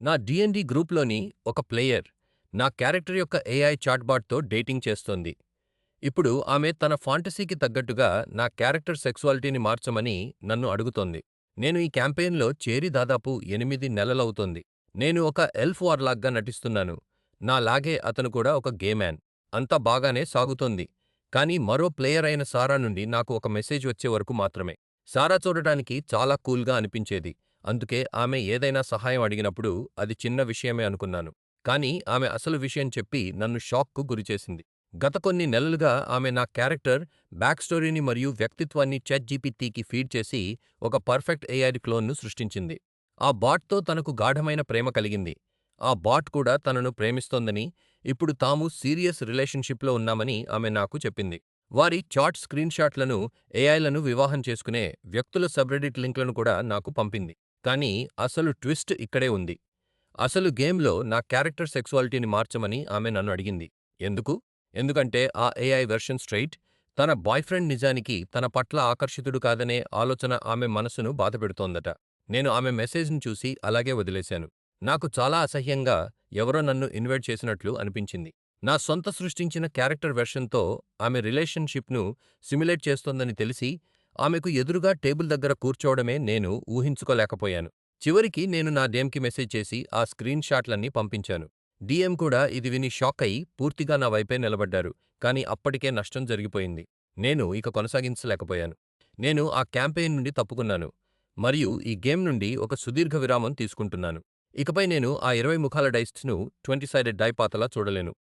నా డి&డి గ్రూప్లోని ఒక ప్లేయర్ నా క్యారెక్టర్ యొక్క ఏఐ చాట్బాట్తో డేటింగ్ చేస్తోంది. ఇప్పుడు ఆమె తన ఫాంటసీకి తగ్గట్టుగా నా క్యారెక్టర్ సెక్సువాలిటీని మార్చమని నన్ను అడుగుతోంది. నేను ఈ క్యాంపెయిన్‌లో చేరి దాదాపు 8 నెలలవుతోంది. నేను ఒక ఎల్ఫ్ వార్లాక్‌గా నటిస్తున్నాను. నాలాగే అతను కూడా ఒక గే మ్యాన్. అంతా బాగానే సాగుతోంది. కానీ మరో ప్లేయర్ అయిన సారా నుండి నాకు ఒక మెసేజ్ వచ్చే వరకు మాత్రమే. సారా చూడటానికి చాలా కూల్‌గా అనిపించేది. అందుకే ఆమె ఏదైనా సహాయం అడిగినప్పుడు అది చిన్న విషయమే అనుకున్నాను. కానీ ఆమె అసలు విషయం చెప్పి నన్ను షాక్‌కు గురిచేసింది. గత కొన్ని నెలలుగా ఆమె నా క్యారెక్టర్ బ్యాక్ స్టోరీని మరియు వ్యక్తిత్వాన్ని చాట్‌జీపీటీకి ఫీడ్ చేసి ఒక పర్ఫెక్ట్ ఏఐ క్లోన్‌ను సృష్టించింది. ఆ బాట్‌తో తనకు గాఢమైన ప్రేమ కలిగింది. ఆ బాట్ కూడా తనను ప్రేమిస్తోందని, ఇప్పుడు తాము సీరియస్ రిలేషన్‌షిప్‌లో ఉన్నామని ఆమె నాకు చెప్పింది. వారి చాట్ స్క్రీన్‌షాట్లను, ఏఐలను వివాహం చేసుకునే వ్యక్తుల సబ్రెడిట్ లింక్లను కూడా నాకు పంపింది. కానీ అసలు ట్విస్ట్ ఇక్కడే ఉంది. అసలు గేమ్‌లో నా క్యారెక్టర్ సెక్సువాలిటీని మార్చమని ఆమె నన్ను అడిగింది. ఎందుకు? ఎందుకంటే ఆ ఏఐ వెర్షన్ స్ట్రెయిట్, తన బాయ్‌ఫ్రెండ్ నిజానికి తన పట్ల ఆకర్షితుడు కాదనే ఆలోచన ఆమె మనసును బాధపెడుతోందట. నేను ఆమె మెసేజ్‌ని చూసి అలాగే వదిలేశాను. నాకు చాలా అసహ్యంగా ఎవరో నన్ను ఇన్వైట్ చేసినట్లు అనిపించింది. నా సొంత సృష్టించిన క్యారెక్టర్ వెర్షన్‌తో ఆమె రిలేషన్‌షిప్‌ను సిమ్యులేట్ చేస్తోందని తెలిసి, ఆమెకు ఎదురుగా టేబుల్ దగ్గర కూర్చోవడమే నేను ఊహించుకోలేకపోయాను. చివరికి నేను నా డీఎంకి మెసేజ్ చేసి ఆ స్క్రీన్ షాట్లన్నీ పంపించాను. డీఎం కూడా ఇది విని షాక్ అయి పూర్తిగా నా వైపే నిలబడ్డారు. కానీ అప్పటికే నష్టం జరిగిపోయింది. నేను ఇక కొనసాగించలేకపోయాను. నేను ఆ క్యాంపెయిన్ నుండి తప్పుకున్నాను మరియు ఈ గేమ్ నుండి ఒక సుదీర్ఘ విరామం తీసుకుంటున్నాను. ఇకపై నేను ఆ 20 ముఖాల డైస్‌ను 20 సైడెడ్ డై పాతలా చూడలేను.